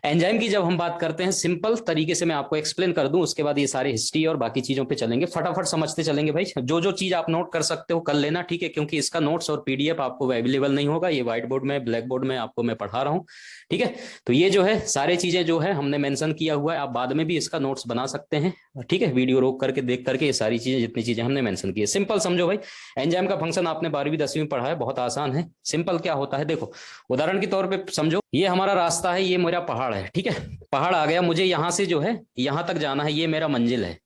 Enzyme की जब हम बात करते हैं, सिंपल तरीके से मैं आपको एक्सप्लेन कर दूं, उसके बाद ये सारी हिस्ट्री और बाकी चीजों पे चलेंगे, फटाफट समझते चलेंगे भाई। जो जो चीज आप नोट कर सकते हो कर लेना, ठीक है, क्योंकि इसका नोट्स और पीडीएफ आपको अवेलेबल नहीं होगा, ये व्हाइट बोर्ड में ब्लैक बोर्ड में आपको मैं पढ़ा रहा हूँ, ठीक है। तो ये जो है सारी चीजें जो है हमने मेंशन किया हुआ है, आप बाद में भी इसका नोट्स बना सकते हैं, ठीक है, वीडियो रोक करके देख करके ये सारी चीजें जितनी चीजें हमने मेंशन की है। सिंपल समझो भाई, एंजाइम का फंक्शन आपने 12वीं 10वीं में पढ़ा है, बहुत आसान है। सिंपल क्या होता है, देखो उदाहरण के तौर पे समझो, ये हमारा रास्ता है, ये मेरा पहाड़ है, ठीक है, पहाड़ आ गया, मुझे यहां से जो है यहां तक जाना है, ये मेरा मंजिल है,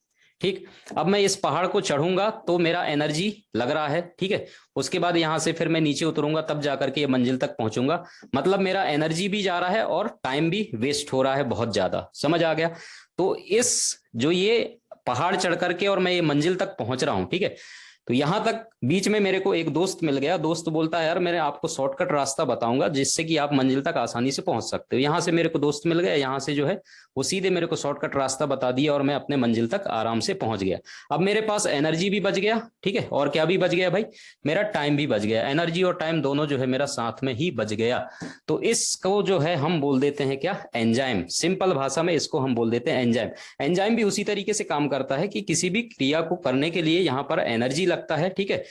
ठीक। अब मैं इस पहाड़ को चढ़ूंगा तो मेरा एनर्जी लग रहा है, ठीक है। उसके बाद यहां से फिर मैं नीचे उतरूंगा, तब जाकर के ये मंजिल तक पहुंचूंगा, मतलब मेरा एनर्जी भी जा रहा है और टाइम भी वेस्ट हो रहा है बहुत ज्यादा, समझ आ गया। तो इस जो ये पहाड़ चढ़ करके और मैं ये मंजिल तक पहुंच रहा हूं, ठीक है, तो यहां तक बीच में मेरे को एक दोस्त मिल गया, दोस्त बोलता है यार मैं आपको शॉर्टकट रास्ता बताऊंगा जिससे कि आप मंजिल तक आसानी से पहुंच सकते हो। यहां से मेरे को दोस्त मिल गया, यहां से जो है वो सीधे मेरे को शॉर्टकट रास्ता बता दिया और मैं अपने मंजिल तक आराम से पहुंच गया। अब मेरे पास एनर्जी भी बच गया, ठीक है, और क्या भी बच गया भाई, मेरा टाइम भी बच गया, एनर्जी और टाइम दोनों जो है मेरा साथ में ही बच गया। तो इसको जो है हम बोल देते हैं क्या, एंजाइम। सिंपल भाषा में इसको हम बोल देते हैं एंजाइम। एंजाइम भी उसी तरीके से काम करता है कि किसी भी क्रिया को करने के लिए यहां पर एनर्जी लगता है, ठीक है,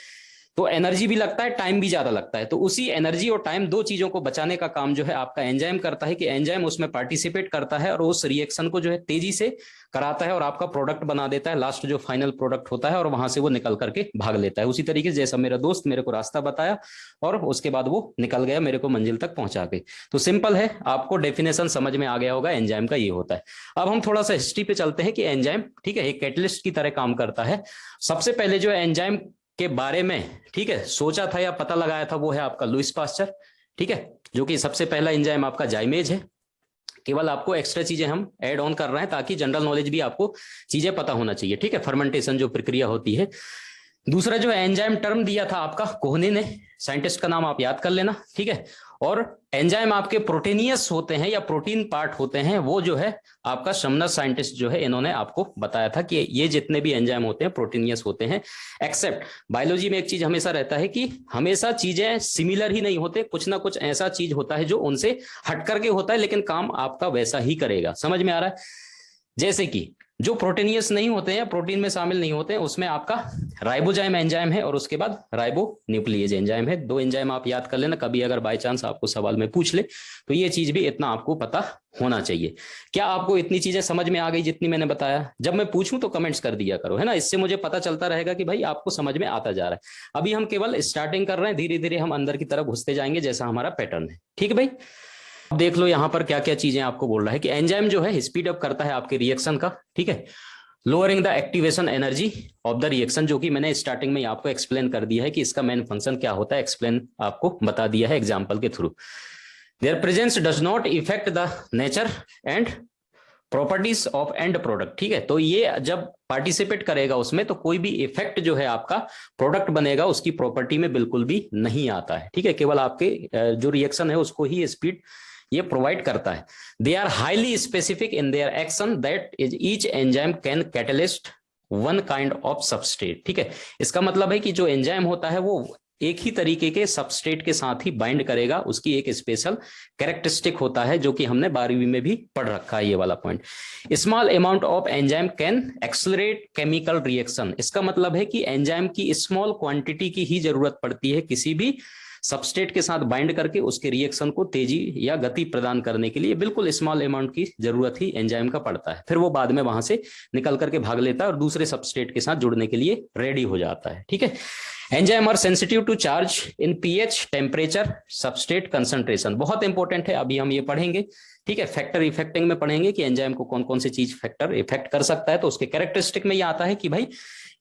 तो एनर्जी भी लगता है, टाइम भी ज्यादा लगता है, तो उसी एनर्जी और टाइम दो चीजों को बचाने का काम जो है आपका एंजाइम करता है, कि एंजाइम उसमें पार्टिसिपेट करता है और उस रिएक्शन को जो है तेजी से कराता है और आपका प्रोडक्ट बना देता है, लास्ट जो फाइनल प्रोडक्ट होता है, और वहां से वो निकल करके भाग लेता है। उसी तरीके से जैसा मेरा दोस्त मेरे को रास्ता बताया और उसके बाद वो निकल गया, मेरे को मंजिल तक पहुंचा के। तो सिंपल है, आपको डेफिनेशन समझ में आ गया होगा एंजाइम का, ये होता है। अब हम थोड़ा सा हिस्ट्री पे चलते हैं कि एंजाइम, ठीक है, एक कैटलिस्ट की तरह काम करता है। सबसे पहले जो एंजाइम के बारे में, ठीक है, सोचा था या पता लगाया था, वो है आपका लुईस पास्चर, ठीक है, जो कि सबसे पहला एंजाइम आपका जाइमेज है। केवल आपको एक्स्ट्रा चीजें हम ऐड ऑन कर रहे हैं ताकि जनरल नॉलेज भी आपको चीजें पता होना चाहिए, ठीक है, फर्मेंटेशन जो प्रक्रिया होती है। दूसरा जो एंजाइम टर्म दिया था आपका कोहने ने, साइंटिस्ट का नाम आप याद कर लेना, ठीक है। और एंजाइम आपके प्रोटीनियस होते हैं या प्रोटीन पार्ट होते हैं, वो जो है आपका शमनस साइंटिस्ट जो है इन्होंने आपको बताया था कि ये जितने भी एंजाइम होते हैं प्रोटीनियस होते हैं। एक्सेप्ट बायोलॉजी में एक चीज हमेशा रहता है कि हमेशा चीजें सिमिलर ही नहीं होते, कुछ ना कुछ ऐसा चीज होता है जो उनसे हट करके होता है, लेकिन काम आपका वैसा ही करेगा। समझ में आ रहा है? जैसे कि जो प्रोटीनियस नहीं होते हैं, प्रोटीन में शामिल नहीं होते हैं, उसमें आपका राइबोजाइम एंजाइम है और उसके बाद राइबो न्यूक्लियेज एंजाइम है। दो एंजाइम आप याद कर लेना, कभी अगर बाय चांस आपको सवाल में पूछ ले तो ये चीज भी इतना आपको पता होना चाहिए। क्या आपको इतनी चीजें समझ में आ गई जितनी मैंने बताया? जब मैं पूछूं तो कमेंट्स कर दिया करो, है ना, इससे मुझे पता चलता रहेगा कि भाई आपको समझ में आता जा रहा है। अभी हम केवल स्टार्टिंग कर रहे हैं, धीरे धीरे हम अंदर की तरफ घुसते जाएंगे जैसा हमारा पैटर्न है, ठीक है भाई। देख लो यहां पर क्या क्या चीजें आपको बोल रहा है कि एंजाइम जो है स्पीड अप करता है आपके रिएक्शन का, ठीक है, lowering the activation energy of the reaction, जो कि मैंने स्टार्टिंग में आपको एक्सप्लेन कर दिया है कि इसका मेन फंक्शन क्या होता है, एक्सप्लेन आपको बता दिया है एग्जांपल के through. There presence does not effect the nature and properties of and product, ठीक है, तो ये जब पार्टिसिपेट करेगा उसमें तो कोई भी इफेक्ट जो है आपका प्रोडक्ट बनेगा उसकी प्रॉपर्टी में बिल्कुल भी नहीं आता है, ठीक है, केवल आपके जो रिएक्शन है उसको ही स्पीड ये प्रोवाइड करता है। They are highly specific in their action that is each enzyme can catalyst one kind of substrate, ठीक है। इसका मतलब है कि जो एंजाइम होता है वो एक ही तरीके के सबस्ट्रेट के साथ ही बाइंड करेगा, उसकी एक स्पेशल कैरेक्टरिस्टिक होता है जो कि हमने 12वीं में भी पढ़ रखा है, ये वाला point. Small amount of enzyme can accelerate chemical reaction, इसका मतलब है कि एंजाइम की स्मॉल क्वांटिटी की ही जरूरत पड़ती है किसी भी सबस्ट्रेट के साथ बाइंड करके उसके रिएक्शन को तेजी या गति प्रदान करने के लिए, बिल्कुल स्मॉल अमाउंट की जरूरत ही एंजाइम का पड़ता है। फिर वो बाद में वहां से निकल करके भाग लेता है और दूसरे सबस्ट्रेट के साथ जुड़ने के लिए रेडी हो जाता है, ठीक है। Enzyme are sensitive to charge in pH, temperature, substrate concentration, बहुत इंपॉर्टेंट है, अभी हम ये पढ़ेंगे, ठीक है। फैक्टर इफेक्टिंग में पढ़ेंगे कि एंजाइम को कौन कौन सी चीज फैक्टर इफेक्ट कर सकता है, तो उसके कैरेक्टरिस्टिक में ये आता है कि भाई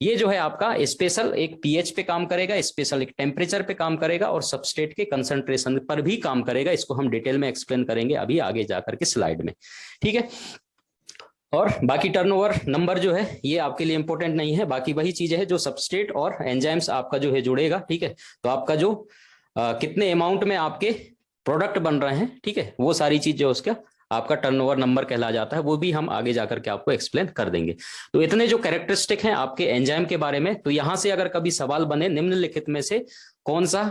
ये जो है आपका स्पेशल एक पीएच पे काम करेगा, स्पेशल एक टेम्परेचर पे काम करेगा और सबस्ट्रेट के कंसंट्रेशन पर भी काम करेगा। इसको हम डिटेल में एक्सप्लेन करेंगे अभी आगे जाकर के स्लाइड में, ठीक है। और बाकी टर्नओवर नंबर जो है ये आपके लिए इंपॉर्टेंट नहीं है, बाकी वही चीजें है जो सबस्ट्रेट और एंजाइम्स आपका जो है जुड़ेगा, ठीक है। तो आपका जो कितने अमाउंट में आपके प्रोडक्ट बन रहे हैं, ठीक है, वो सारी चीज जो उसका आपका टर्नओवर नंबर कहला जाता है, वो भी हम आगे जाकर के आपको एक्सप्लेन कर देंगे। तो इतने जो कैरेक्टरिस्टिक हैं आपके एंजाइम के बारे में, तो यहां से अगर कभी सवाल बने निम्नलिखित में से कौन सा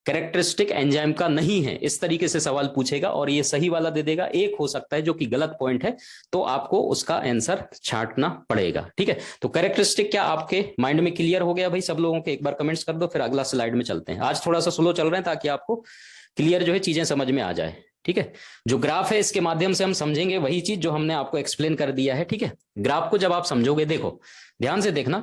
कैरेक्टरिस्टिक एंजाइम का नहीं है, इस तरीके से सवाल पूछेगा और ये सही वाला दे देगा। एक हो सकता है जो कि गलत पॉइंट है, तो आपको उसका आंसर छांटना पड़ेगा, ठीक है। तो कैरेक्टरिस्टिक क्या आपके माइंड में क्लियर हो गया भाई सब लोगों के? एक बार कमेंट्स कर दो, फिर अगला स्लाइड में चलते हैं। आज थोड़ा सा स्लो चल रहे हैं ताकि आपको क्लियर जो है चीजें समझ में आ जाए, ठीक है। जो ग्राफ है इसके माध्यम से हम समझेंगे वही चीज जो हमने आपको एक्सप्लेन कर दिया है, ठीक है। ग्राफ को जब आप समझोगे, देखो ध्यान से देखना,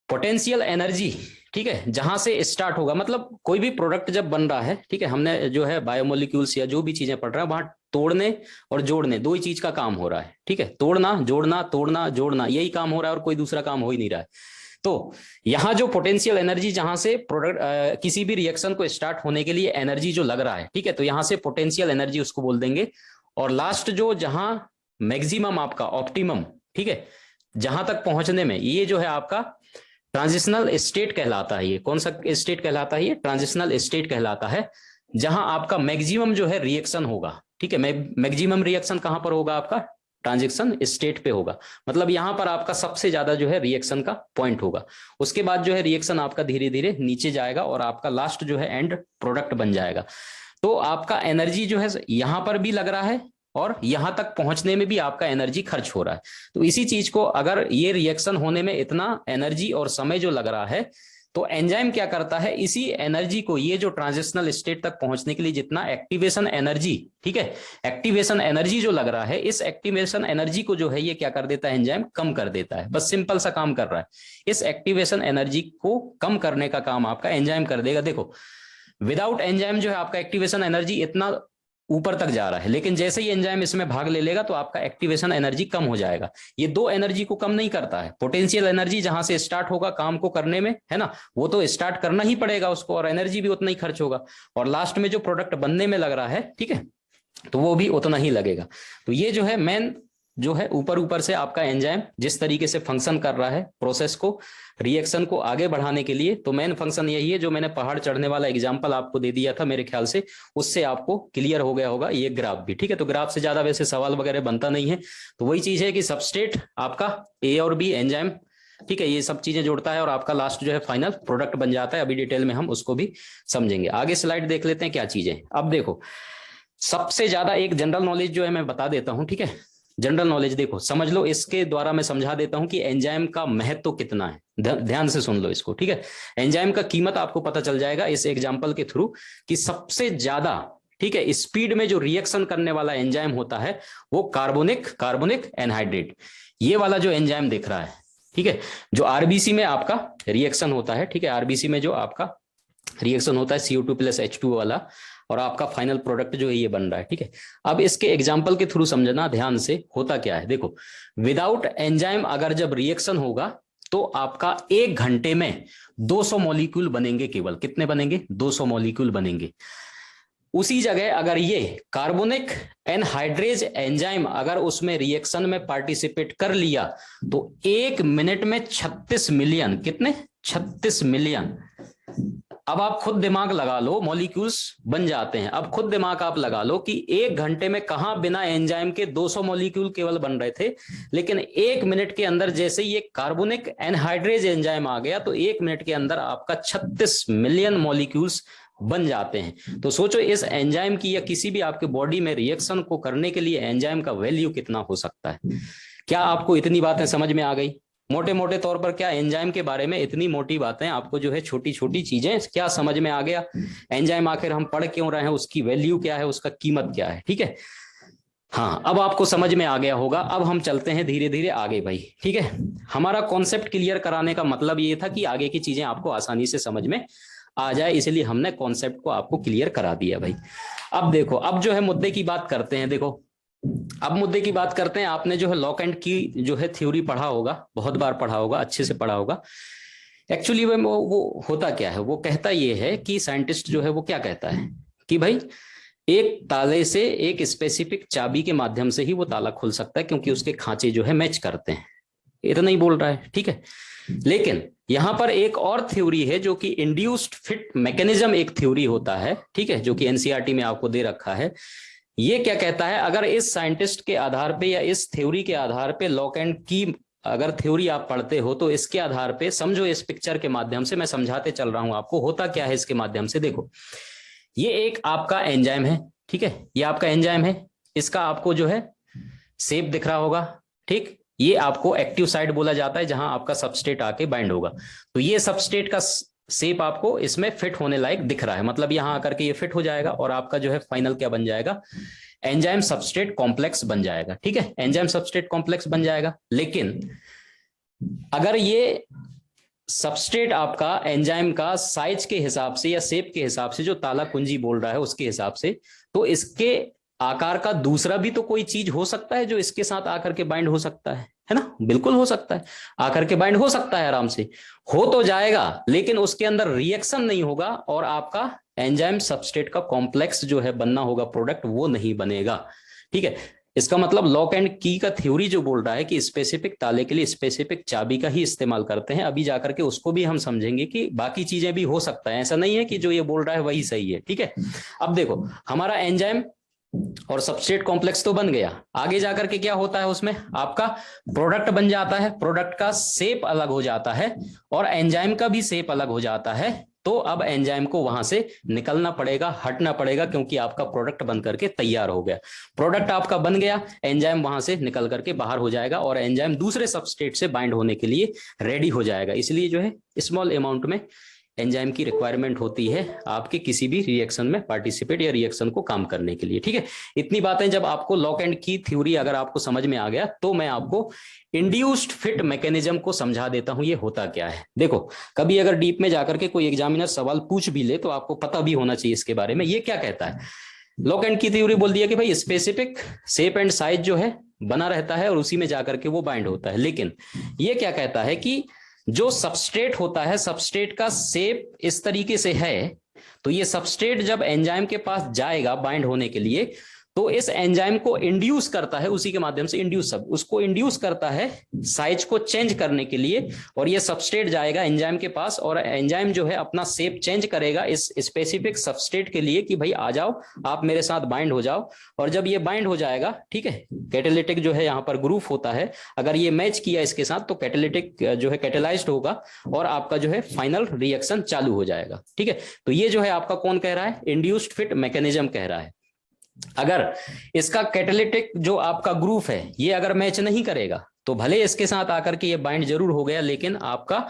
पोटेंशियल एनर्जी, ठीक है, जहां से स्टार्ट होगा, मतलब कोई भी प्रोडक्ट जब बन रहा है, ठीक है, हमने जो है बायोमोलिक्यूल्स या जो भी चीजें पढ़ रहे हैं वहां तोड़ने और जोड़ने दो ही चीज का काम हो रहा है, ठीक है। तोड़ना जोड़ना, तोड़ना जोड़ना, यही काम हो रहा है और कोई दूसरा काम हो ही नहीं रहा है। तो यहां जो पोटेंशियल एनर्जी, जहां से प्रोडक्ट किसी भी रिएक्शन को स्टार्ट होने के लिए एनर्जी जो लग रहा है, ठीक है, तो यहां से पोटेंशियल एनर्जी उसको बोल देंगे। और लास्ट जो जहां मैक्सिमम आपका ऑप्टिमम, ठीक है, जहां तक पहुंचने में, ये जो है आपका ट्रांजिशनल स्टेट कहलाता है। ये कौन सा स्टेट कहलाता है? ये ट्रांजिशनल स्टेट कहलाता है, जहां आपका मैक्सिमम जो है रिएक्शन होगा, ठीक है। मैक्सिमम रिएक्शन कहां पर होगा? आपका ट्रांजिशन स्टेट पे होगा, मतलब यहां पर आपका सबसे ज्यादा जो है रिएक्शन का पॉइंट होगा। उसके बाद जो है रिएक्शन आपका धीरे धीरे नीचे जाएगा और आपका लास्ट जो है एंड प्रोडक्ट बन जाएगा। तो आपका एनर्जी जो है यहां पर भी लग रहा है और यहां तक पहुंचने में भी आपका एनर्जी खर्च हो रहा है। तो इसी चीज को, अगर ये रिएक्शन होने में इतना एनर्जी और समय जो लग रहा है, तो एंजाइम क्या करता है, इसी एनर्जी को, ये जो ट्रांजिशनल स्टेट तक पहुंचने के लिए जितना एक्टिवेशन एनर्जी, ठीक है, एक्टिवेशन एनर्जी जो लग रहा है, इस एक्टिवेशन एनर्जी को जो है ये क्या कर देता है, एंजाइम कम कर देता है। बस सिंपल सा काम कर रहा है, इस एक्टिवेशन एनर्जी को कम करने का काम आपका एंजाइम कर देगा। देखो विदाउट एंजाइम जो है आपका एक्टिवेशन एनर्जी इतना ऊपर तक जा रहा है, लेकिन जैसे ही एंजाइम इसमें भाग ले लेगा तो आपका एक्टिवेशन एनर्जी कम हो जाएगा। ये दो एनर्जी को कम नहीं करता है। पोटेंशियल एनर्जी जहां से स्टार्ट होगा काम को करने में, है ना, वो तो स्टार्ट करना ही पड़ेगा उसको, और एनर्जी भी उतना ही खर्च होगा। और लास्ट में जो प्रोडक्ट बनने में लग रहा है, ठीक है, तो वो भी उतना ही लगेगा। तो ये जो है मेन जो है ऊपर ऊपर से आपका एंजाइम जिस तरीके से फंक्शन कर रहा है प्रोसेस को, रिएक्शन को आगे बढ़ाने के लिए, तो मेन फंक्शन यही है। जो मैंने पहाड़ चढ़ने वाला एग्जांपल आपको दे दिया था मेरे ख्याल से, उससे आपको क्लियर हो गया होगा ये ग्राफ भी, ठीक है। तो ग्राफ से ज्यादा वैसे सवाल वगैरह बनता नहीं है। तो वही चीज है कि सबस्ट्रेट आपका ए और बी एंजाइम, ठीक है, ये सब चीजें जोड़ता है और आपका लास्ट जो है फाइनल प्रोडक्ट बन जाता है। अभी डिटेल में हम उसको भी समझेंगे। आगे स्लाइड देख लेते हैं क्या चीजें। अब देखो सबसे ज्यादा एक जनरल नॉलेज जो है मैं बता देता हूं, ठीक है। जनरल नॉलेज देखो समझ लो, इसके द्वारा मैं समझा देता हूं कि एंजाइम का महत्व कितना है। ध्यान से सुन लो इसको, ठीक है। एंजाइम का कीमत आपको पता चल जाएगा इस एग्जांपल के थ्रू कि सबसे ज्यादा, ठीक है, स्पीड में जो रिएक्शन करने वाला एंजाइम होता है वो कार्बोनिक एनहाइड्रेट, ये वाला जो एंजाइम दिख रहा है, ठीक है, जो आरबीसी में आपका रिएक्शन होता है, ठीक है, आरबीसी में जो आपका रिएक्शन होता है CO2+H2 वाला, और आपका फाइनल प्रोडक्ट जो है ये बन रहा है, ठीक है। अब इसके एग्जांपल के थ्रू समझना ध्यान से, होता क्या है देखो, विदाउट एंजाइम अगर जब रिएक्शन होगा तो आपका 1 घंटे में 200 मॉलिक्यूल बनेंगे। केवल कितने बनेंगे? 200 मॉलिक्यूल बनेंगे। उसी जगह अगर ये कार्बोनिक एनहाइड्रेज एंजाइम अगर उसमें रिएक्शन में पार्टिसिपेट कर लिया तो 1 मिनट में 36 मिलियन, कितने? 36 मिलियन। अब आप खुद दिमाग लगा लो, मॉलिक्यूल्स बन जाते हैं। अब खुद दिमाग आप लगा लो कि 1 घंटे में कहां बिना एंजाइम के 200 मॉलिक्यूल केवल बन रहे थे, लेकिन 1 मिनट के अंदर जैसे ही एक कार्बोनिक एनहाइड्रेज एंजाइम आ गया तो 1 मिनट के अंदर आपका 36 मिलियन मॉलिक्यूल्स बन जाते हैं। तो सोचो इस एंजाइम की या किसी भी आपके बॉडी में रिएक्शन को करने के लिए एंजाइम का वैल्यू कितना हो सकता है। क्या आपको इतनी बातें समझ में आ गई? मोटे मोटे तौर पर क्या एंजाइम के बारे में इतनी मोटी बातें आपको जो है छोटी छोटी चीजें क्या समझ में आ गया? एंजाइम आखिर हम पढ़ क्यों रहे हैं, उसकी वैल्यू क्या है, उसका कीमत क्या है, ठीक है। हाँ, अब आपको समझ में आ गया होगा। अब हम चलते हैं धीरे धीरे आगे भाई, ठीक है। हमारा कॉन्सेप्ट क्लियर कराने का मतलब ये था कि आगे की चीजें आपको आसानी से समझ में आ जाए, इसलिए हमने कॉन्सेप्ट को आपको क्लियर करा दिया भाई। अब देखो, अब जो है मुद्दे की बात करते हैं। देखो अब मुद्दे की बात करते हैं। आपने जो है लॉक एंड की जो है थ्योरी पढ़ा होगा, बहुत बार पढ़ा होगा, अच्छे से पढ़ा होगा। एक्चुअली वो होता क्या है, वो कहता ये है कि साइंटिस्ट जो है वो क्या कहता है कि भाई एक ताले से एक स्पेसिफिक चाबी के माध्यम से ही वो ताला खुल सकता है, क्योंकि उसके खांचे जो है मैच करते हैं। इतना ही बोल रहा है, ठीक है। लेकिन यहां पर एक और थ्योरी है जो कि इंड्यूस्ड फिट मैकेनिज्म एक थ्योरी होता है, ठीक है, जो कि एनसीईआरटी में आपको दे रखा है। ये क्या कहता है, अगर इस साइंटिस्ट के आधार पे या इस थ्योरी के आधार पे लॉक एंड की अगर थ्योरी आप पढ़ते हो तो इसके आधार पे समझो, इस पिक्चर के माध्यम से मैं समझाते चल रहा हूं आपको होता क्या है इसके माध्यम से। देखो, ये एक आपका एंजाइम है, ठीक है, ये आपका एंजाइम है, इसका आपको जो है शेप दिख रहा होगा, ठीक। ये आपको एक्टिव साइट बोला जाता है, जहां आपका सबस्ट्रेट आके बाइंड होगा। तो ये सबस्ट्रेट का शेप आपको इसमें फिट होने लायक दिख रहा है, मतलब यहां आकर के ये फिट हो जाएगा और आपका जो है फाइनल क्या बन जाएगा, एंजाइम सबस्ट्रेट कॉम्प्लेक्स बन जाएगा, ठीक है, एंजाइम सबस्ट्रेट कॉम्प्लेक्स बन जाएगा। लेकिन अगर ये सबस्ट्रेट आपका एंजाइम का साइज के हिसाब से या शेप के हिसाब से, जो ताला कुंजी बोल रहा है उसके हिसाब से, तो इसके आकार का दूसरा भी तो कोई चीज हो सकता है जो इसके साथ आकर के बाइंड हो सकता है ना, बिल्कुल हो सकता है, आकर के बाइंड हो सकता है, आराम से हो तो जाएगा, लेकिन उसके अंदर रिएक्शन नहीं होगा और आपका एंजाइम सबस्ट्रेट का कॉम्प्लेक्स जो है बनना होगा प्रोडक्ट, वो नहीं बनेगा, ठीक है। इसका मतलब लॉक एंड की का थ्योरी जो बोल रहा है कि स्पेसिफिक ताले के लिए स्पेसिफिक चाबी का ही इस्तेमाल करते हैं, अभी जाकर के उसको भी हम समझेंगे कि बाकी चीजें भी हो सकता है, ऐसा नहीं है कि जो ये बोल रहा है वही सही है, ठीक है। अब देखो, हमारा एंजाइम और सबस्ट्रेट कॉम्प्लेक्स तो बन गया, आगे जाकर के क्या होता है, उसमें आपका प्रोडक्ट बन जाता है, प्रोडक्ट का शेप अलग हो जाता है और एंजाइम का भी शेप अलग हो जाता है। तो अब एंजाइम को वहां से निकलना पड़ेगा, हटना पड़ेगा, क्योंकि आपका प्रोडक्ट बन करके तैयार हो गया, प्रोडक्ट आपका बन गया, एंजाइम वहां से निकल करके बाहर हो जाएगा और एंजाइम दूसरे सबस्ट्रेट से बाइंड होने के लिए रेडी हो जाएगा। इसलिए जो है स्मॉल अमाउंट में एंजाइम की रिक्वायरमेंट होती है आपके किसी भी रिएक्शन में पार्टिसिपेट या रिएक्शन को काम करने के लिए, ठीक है। इतनी बातें जब आपको लॉक एंड की थ्योरी अगर आपको समझ में आ गया, तो मैं आपको इंड्यूस्ड फिट मैकेनिज्म को समझा देता हूं, ये होता क्या है। देखो, कभी अगर डीप में जाकर के कोई एग्जामिनर सवाल पूछ भी ले तो आपको पता भी होना चाहिए इसके बारे में। ये क्या कहता है, लॉक एंड की थ्योरी बोल दिया कि भाई स्पेसिफिक शेप एंड साइज जो है बना रहता है और उसी में जाकर के वो बाइंड होता है। लेकिन ये क्या कहता है कि जो सबस्ट्रेट होता है, सबस्ट्रेट का शेप इस तरीके से है, तो ये सबस्ट्रेट जब एंजाइम के पास जाएगा बाइंड होने के लिए, तो इस एंजाइम को इंड्यूस करता है, उसी के माध्यम से इंड्यूस, सब उसको इंड्यूस करता है साइज को चेंज करने के लिए, और ये सबस्ट्रेट जाएगा एंजाइम के पास और एंजाइम जो है अपना शेप चेंज करेगा इस स्पेसिफिक सबस्ट्रेट के लिए कि भाई आ जाओ, आप मेरे साथ बाइंड हो जाओ। और जब ये बाइंड हो जाएगा, ठीक है, कैटालिटिक जो है यहाँ पर ग्रुप होता है, अगर ये मैच किया इसके साथ तो कैटालिटिक जो है कैटेलाइज्ड होगा और आपका जो है फाइनल रिएक्शन चालू हो जाएगा, ठीक है। तो ये जो है आपका कौन कह रहा है, इंड्यूस्ड फिट मैकेनिज्म कह रहा है। अगर इसका कैटालिटिक जो आपका ग्रुप है ये अगर मैच नहीं करेगा, तो भले इसके साथ आकर के ये बाइंड जरूर हो गया, लेकिन आपका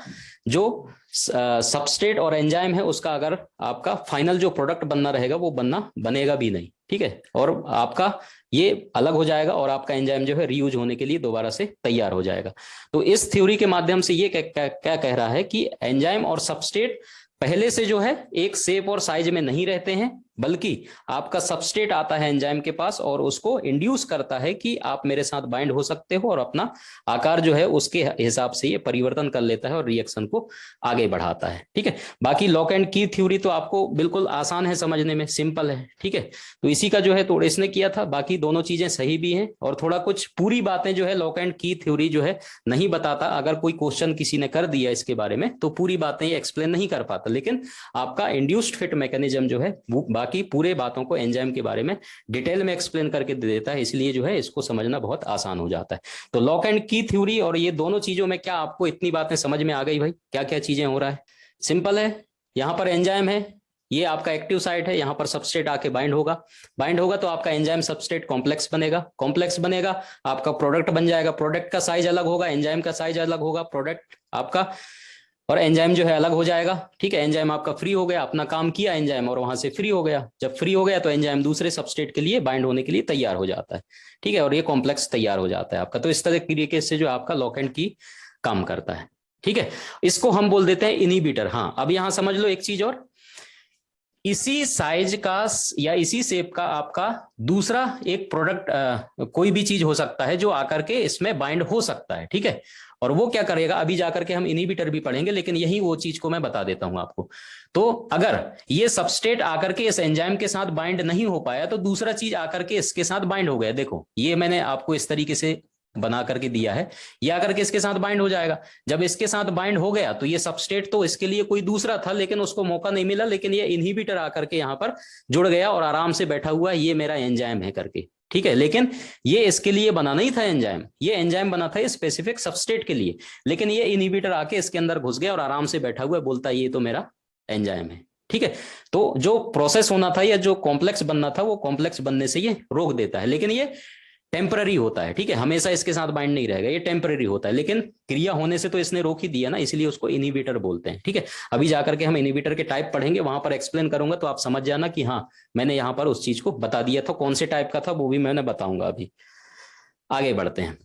जो सबस्ट्रेट और एंजाइम है उसका अगर आपका फाइनल जो प्रोडक्ट बनना रहेगा वो बनेगा भी नहीं, ठीक है, और आपका ये अलग हो जाएगा और आपका एंजाइम जो है रीयूज होने के लिए दोबारा से तैयार हो जाएगा। तो इस थ्योरी के माध्यम से ये क्या कह रहा है कि एंजाइम और सबस्ट्रेट पहले से जो है एक शेप और साइज में नहीं रहते हैं, बल्कि आपका सबस्ट्रेट आता है एंजाइम के पास और उसको इंड्यूस करता है कि आप मेरे साथ बाइंड हो सकते हो, और अपना आकार जो है उसके हिसाब से ये परिवर्तन कर लेता है और रिएक्शन को आगे बढ़ाता है, ठीक है। बाकी लॉक एंड की थ्योरी तो आपको बिल्कुल आसान है समझने में, सिंपल है, ठीक है। तो इसी का जो है थोड़ा इसने किया था, बाकी दोनों चीजें सही भी हैं और थोड़ा कुछ पूरी बातें जो है लॉक एंड की थ्योरी जो है नहीं बताता। अगर कोई क्वेश्चन किसी ने कर दिया इसके बारे में तो पूरी बातें ये एक्सप्लेन नहीं कर पाता, लेकिन आपका इंड्यूस्ड फिट मैकेनिज्म जो है वो बाकी पूरे बातों को एंजाइम के बारे में डिटेल में एक्सप्लेन करके दे देता है, इसलिए जो है इसको समझना बहुत आसान हो जाता है। तो लॉक एंड की थ्योरी और ये दोनों चीजों में क्या आपको इतनी बातें समझ में आ गई भाई, क्या क्या चीजें हो रहा है? सिंपल है, यहां पर एंजाइम है, ये आपका एक्टिव साइट है, यहां पर सबस्ट्रेट आके बाइंड होगा तो आपका एंजाइम सबस्ट्रेट कॉम्प्लेक्स बनेगा, आपका प्रोडक्ट बन जाएगा, प्रोडक्ट का साइज अलग होगा, एंजाइम का साइज अलग होगा, प्रोडक्ट आपका और एंजाइम जो है अलग हो जाएगा, ठीक है। एंजाइम आपका फ्री हो गया, अपना काम किया एंजाइम और वहां से फ्री हो गया, जब फ्री हो गया तो एंजाइम दूसरे सबस्ट्रेट के लिए बाइंड होने के लिए तैयार हो जाता है, ठीक है, और ये कॉम्प्लेक्स तैयार हो जाता है आपका। तो इस तरह तरीके से जो आपका लॉक एंड की काम करता है, ठीक है। इसको हम बोल देते हैं इनहिबिटर। हाँ, अब यहां समझ लो एक चीज और, इसी साइज का या इसी शेप का आपका दूसरा एक प्रोडक्ट कोई भी चीज हो सकता है जो आकर के इसमें बाइंड हो सकता है, ठीक है। और वो क्या करेगा, अभी जाकर के हम इनहिबिटर भी पढ़ेंगे, लेकिन यही वो चीज को मैं बता देता हूं आपको। तो अगर ये सबस्ट्रेट आकर के इस एंजाइम के साथ बाइंड नहीं हो पाया तो दूसरा चीज आकर के इसके साथ बाइंड हो गया। देखो, ये मैंने आपको इस तरीके से बना करके दिया है, ये आकर के इसके साथ बाइंड हो जाएगा। जब इसके साथ बाइंड हो गया तो ये सबस्ट्रेट तो इसके लिए कोई दूसरा था, लेकिन उसको मौका नहीं मिला, लेकिन ये इनहिबिटर आकर के यहाँ पर जुड़ गया और आराम से बैठा हुआ है, ये मेरा एंजाइम है करके, ठीक है। लेकिन ये इसके लिए बना नहीं था एंजाइम, ये एंजाइम बना था स्पेसिफिक सबस्ट्रेट के लिए, लेकिन ये इनहिबिटर आके इसके अंदर घुस गया और आराम से बैठा हुआ बोलता है ये तो मेरा एंजाइम है। ठीक है, तो जो प्रोसेस होना था या जो कॉम्प्लेक्स बनना था वो कॉम्प्लेक्स बनने से ये रोक देता है, लेकिन ये टेम्पररी होता है। ठीक है, हमेशा इसके साथ बाइंड नहीं रहेगा, ये टेम्पररी होता है, लेकिन क्रिया होने से तो इसने रोक ही दिया ना, इसलिए उसको इनहिबिटर बोलते हैं। ठीक है, अभी जाकर के हम इनहिबिटर के टाइप पढ़ेंगे, वहां पर एक्सप्लेन करूंगा तो आप समझ जाना कि हाँ मैंने यहां पर उस चीज को बता दिया था, कौन से टाइप का था वो भी मैंने बताऊंगा। अभी आगे बढ़ते हैं।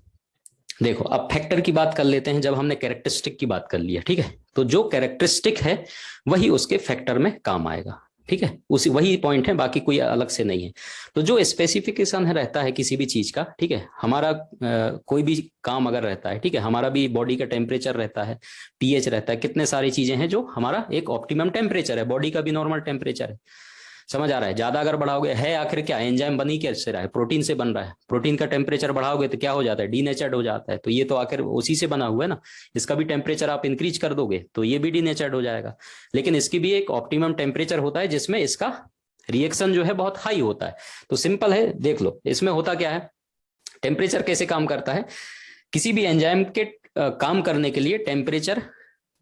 देखो अब फैक्टर की बात कर लेते हैं, जब हमने कैरेक्टरिस्टिक की बात कर लिया। ठीक है, तो जो कैरेक्टरिस्टिक है वही उसके फैक्टर में काम आएगा। ठीक है, उसी वही पॉइंट है, बाकी कोई अलग से नहीं है। तो जो स्पेसिफिकेशन है रहता है किसी भी चीज का, ठीक है, हमारा कोई भी काम अगर रहता है, ठीक है, हमारा भी बॉडी का टेम्परेचर रहता है, पीएच रहता है, कितने सारी चीजें हैं जो हमारा एक ऑप्टिमम टेम्परेचर है, बॉडी का भी नॉर्मल टेम्परेचर है। समझ आ रहा है, ज्यादा अगर बढ़ाओगे है, आखिर क्या एंजाइम बनी कैसे रहा है, प्रोटीन से बन रहा है, प्रोटीन का टेम्परेचर बढ़ाओगे तो क्या हो जाता है, डीनेचर्ड हो जाता है, तो ये तो आखिर उसी से बना हुआ है ना, इसका भी टेम्परेचर आप इंक्रीज कर दोगे तो ये भी डीनेचर्ड हो जाएगा। लेकिन इसकी भी एक ऑप्टिमम टेम्परेचर होता है जिसमें इसका रिएक्शन जो है बहुत हाई होता है। तो सिंपल है, देख लो इसमें होता क्या है, टेम्परेचर कैसे काम करता है, किसी भी एंजाइम के काम करने के लिए टेम्परेचर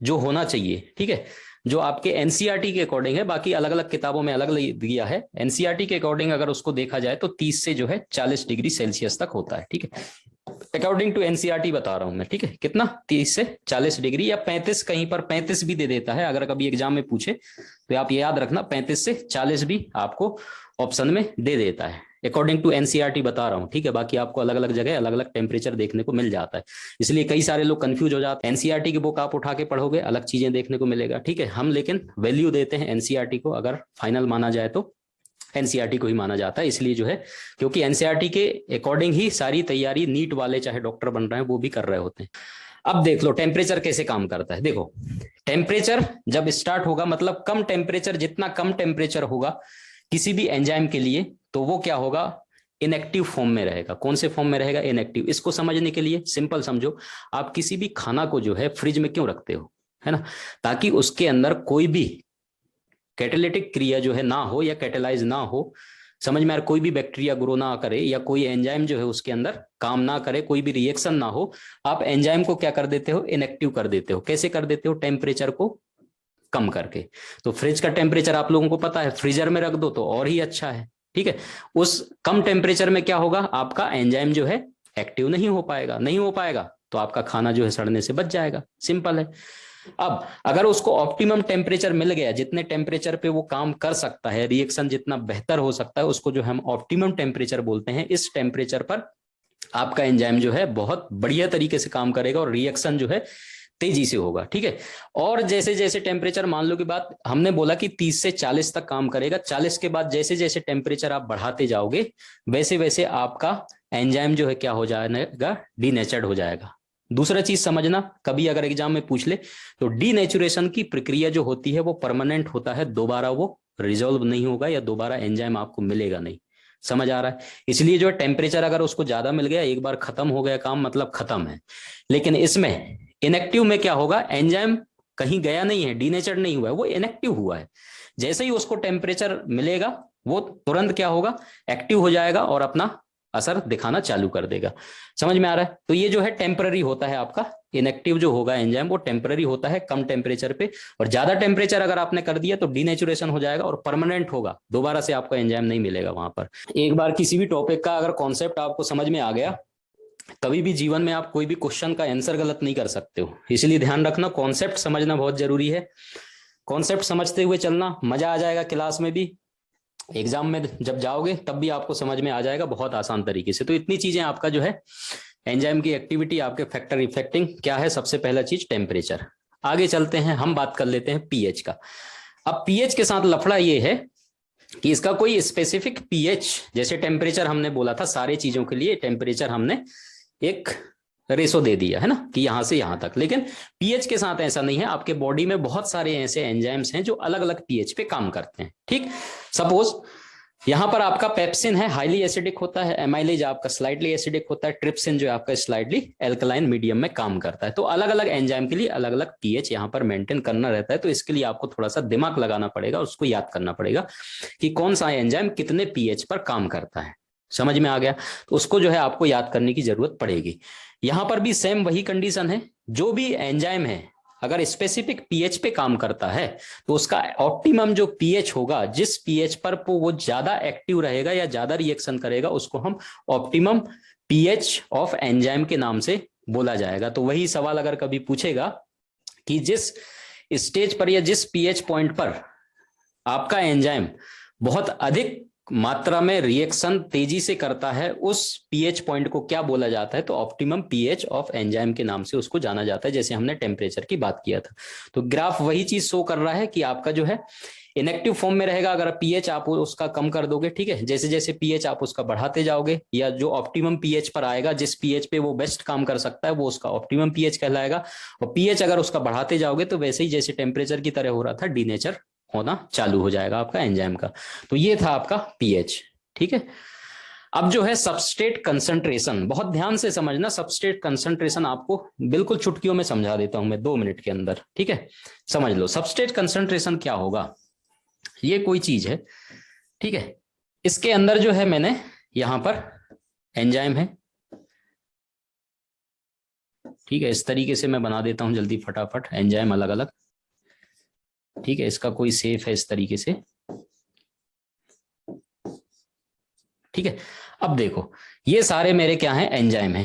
जो होना चाहिए, ठीक है, जो आपके एनसीईआरटी के अकॉर्डिंग है, बाकी अलग अलग किताबों में अलग अलग दिया है, एनसीईआरटी के अकॉर्डिंग अगर उसको देखा जाए तो 30 से जो है 40 डिग्री सेल्सियस तक होता है। ठीक है, अकॉर्डिंग टू एनसीईआरटी बता रहा हूं मैं। ठीक है, कितना, 30 से 40 डिग्री या 35, कहीं पर 35 भी दे देता है, अगर कभी एग्जाम में पूछे तो आप ये याद रखना 35 से 40 भी आपको ऑप्शन में दे देता है, अकॉर्डिंग टू एनसीईआरटी बता रहा हूं। ठीक है, बाकी आपको अलग अलग जगह अलग अलग टेम्परेचर देखने को मिल जाता है, इसलिए कई सारे लोग कंफ्यूज हो जाते हैं। एनसीईआरटी की बुक आप उठा के पढ़ोगे अलग चीजें देखने को मिलेगा। ठीक है, हम लेकिन वैल्यू देते हैं एनसीईआरटी को, अगर फाइनल माना जाए तो एनसीईआरटी को ही माना जाता है, इसलिए जो है क्योंकि एनसीईआरटी के अकॉर्डिंग ही सारी तैयारी नीट वाले चाहे डॉक्टर बन रहे हैं वो भी कर रहे होते हैं। अब देख लो टेम्परेचर कैसे काम करता है। देखो टेम्परेचर जब स्टार्ट होगा, मतलब कम टेम्परेचर, जितना कम टेम्परेचर होगा किसी भी एंजाइम के लिए तो वो क्या होगा, इनएक्टिव फॉर्म में रहेगा। कौन से फॉर्म में रहेगा, इनएक्टिव। इसको समझने के लिए सिंपल समझो, आप किसी भी खाना को जो है फ्रिज में क्यों रखते हो, है ना, ताकि उसके अंदर कोई भी कैटालिटिक क्रिया जो है ना हो या कैटेलाइज ना हो, समझ में आ रहा, कोई भी बैक्टीरिया ग्रो ना करे या कोई एंजाइम जो है उसके अंदर काम ना करे, कोई भी रिएक्शन ना हो, आप एंजाइम को क्या कर देते हो, इनएक्टिव कर देते हो। कैसे कर देते हो, टेम्परेचर को कम करके। तो फ्रिज का टेम्परेचर आप लोगों को पता है, फ्रीजर में रख दो तो और ही अच्छा है। ठीक है, उस कम टेम्परेचर में क्या होगा, आपका एंजाइम जो है एक्टिव नहीं हो पाएगा, नहीं हो पाएगा तो आपका खाना जो है सड़ने से बच जाएगा, सिंपल है। अब अगर उसको ऑप्टिमम टेम्परेचर मिल गया, जितने टेम्परेचर पे वो काम कर सकता है, रिएक्शन जितना बेहतर हो सकता है, उसको जो हम ऑप्टिमम टेम्परेचर बोलते हैं, इस टेम्परेचर पर आपका एंजाइम जो है बहुत बढ़िया तरीके से काम करेगा और रिएक्शन जो है तेजी से होगा। ठीक है, और जैसे जैसे टेम्परेचर, मान लो की बात हमने बोला कि 30 से 40 तक काम करेगा, 40 के बाद जैसे जैसे टेम्परेचर आप बढ़ाते जाओगे वैसे वैसे आपका एंजाइम जो है क्या हो जाएगा, डीनेचर्ड हो जाएगा। दूसरा चीज समझना, कभी अगर एग्जाम में पूछ ले तो डीनेचुरेशन की प्रक्रिया जो होती है वो परमानेंट होता है, दोबारा वो रिजॉल्व नहीं होगा या दोबारा एंजाइम आपको मिलेगा नहीं। समझ आ रहा है, इसलिए जो टेम्परेचर अगर उसको ज्यादा मिल गया, एक बार खत्म हो गया काम, मतलब खत्म है। लेकिन इसमें इनएक्टिव में क्या होगा, एंजाइम कहीं गया नहीं है, डीनेचर्ड नहीं हुआ है, वो इनएक्टिव हुआ है। जैसे ही उसको टेम्परेचर मिलेगा वो तुरंत क्या होगा, एक्टिव हो जाएगा और अपना असर दिखाना चालू कर देगा। समझ में आ रहा है, तो ये जो है टेम्पररी होता है आपका, इनएक्टिव जो होगा एंजाइम वो टेम्पररी होता है कम टेम्परेचर पे, और ज्यादा टेम्परेचर अगर आपने कर दिया तो डीनेचुरेशन हो जाएगा और परमानेंट होगा, दोबारा से आपको एंजाइम नहीं मिलेगा वहां पर। एक बार किसी भी टॉपिक का अगर कॉन्सेप्ट आपको समझ में आ गया, कभी भी जीवन में आप कोई भी क्वेश्चन का आंसर गलत नहीं कर सकते हो, इसलिए ध्यान रखना कॉन्सेप्ट समझना बहुत जरूरी है। कॉन्सेप्ट समझते हुए चलना, मजा आ जाएगा क्लास में भी, एग्जाम में जब जाओगे तब भी आपको समझ में आ जाएगा बहुत आसान तरीके से। तो इतनी चीजें आपका जो है एंजाइम की एक्टिविटी, आपके फैक्टर इफेक्टिंग क्या है, सबसे पहला चीज टेम्परेचर। आगे चलते हैं, हम बात कर लेते हैं पीएच का। अब पीएच के साथ लफड़ा ये है कि इसका कोई स्पेसिफिक पीएच, जैसे टेम्परेचर हमने बोला था सारी चीजों के लिए टेम्परेचर हमने एक रेशो दे दिया है ना कि यहां से यहां तक, लेकिन पीएच के साथ ऐसा नहीं है। आपके बॉडी में बहुत सारे ऐसे एंजाइम्स हैं जो अलग अलग पीएच पे काम करते हैं। ठीक, सपोज यहां पर आपका पेप्सिन है, हाईली एसिडिक होता है, एमाइलेज आपका स्लाइटली एसिडिक होता है, ट्रिप्सिन जो है आपका स्लाइटली एल्कलाइन मीडियम में काम करता है। तो अलग अलग एंजाइम के लिए अलग अलग पीएच यहां पर मेंटेन करना रहता है। तो इसके लिए आपको थोड़ा सा दिमाग लगाना पड़ेगा, उसको याद करना पड़ेगा कि कौन सा एंजाइम कितने पीएच पर काम करता है। समझ में आ गया? तो उसको जो है आपको याद करने की जरूरत पड़ेगी। यहां पर भी सेम वही कंडीशन है, जो भी एंजाइम है अगर स्पेसिफिक पीएच पे काम करता है तो उसका ऑप्टिमम जो पीएच होगा, जिस पीएच पर वो ज्यादा एक्टिव रहेगा या ज्यादा रिएक्शन करेगा, उसको हम ऑप्टिमम पीएच ऑफ एंजाइम के नाम से बोला जाएगा। तो वही सवाल अगर कभी पूछेगा कि जिस स्टेज पर या जिस पीएच पॉइंट पर आपका एंजाइम बहुत अधिक मात्रा में रिएक्शन तेजी से करता है, उस पीएच पॉइंट को क्या बोला जाता है? तो ऑप्टिमम पीएच ऑफ एंजाइम के नाम से उसको जाना जाता है, जैसे हमने टेम्परेचर की बात किया था। तो ग्राफ वही चीज शो कर रहा है कि आपका जो है इनएक्टिव फॉर्म में रहेगा अगर पीएच आप उसका कम कर दोगे, ठीक है। जैसे जैसे पीएच आप उसका बढ़ाते जाओगे, या जो ऑप्टिमम पीएच पर आएगा, जिस पीएच पे वो बेस्ट काम कर सकता है, वो उसका ऑप्टिमम पीएच कहलाएगा। और पीएच अगर उसका बढ़ाते जाओगे तो वैसे ही जैसे टेम्परेचर की तरह हो रहा था, डीनेचर होना चालू हो जाएगा आपका एंजाइम का। तो ये था आपका पीएच, ठीक है। अब जो है सबस्ट्रेट कंसंट्रेशन, बहुत ध्यान से समझना। सबस्ट्रेट कंसंट्रेशन आपको बिल्कुल चुटकियों में समझा देता हूं मैं 2 मिनट के अंदर, ठीक है। समझ लो सबस्ट्रेट कंसंट्रेशन क्या होगा। ये कोई चीज है, ठीक है, इसके अंदर जो है मैंने यहां पर एंजाइम है, ठीक है। इस तरीके से मैं बना देता हूं जल्दी फटाफट, एंजाइम अलग अलग, ठीक है। इसका कोई सेफ है इस तरीके से, ठीक है। अब देखो ये सारे मेरे क्या हैं? एंजाइम है,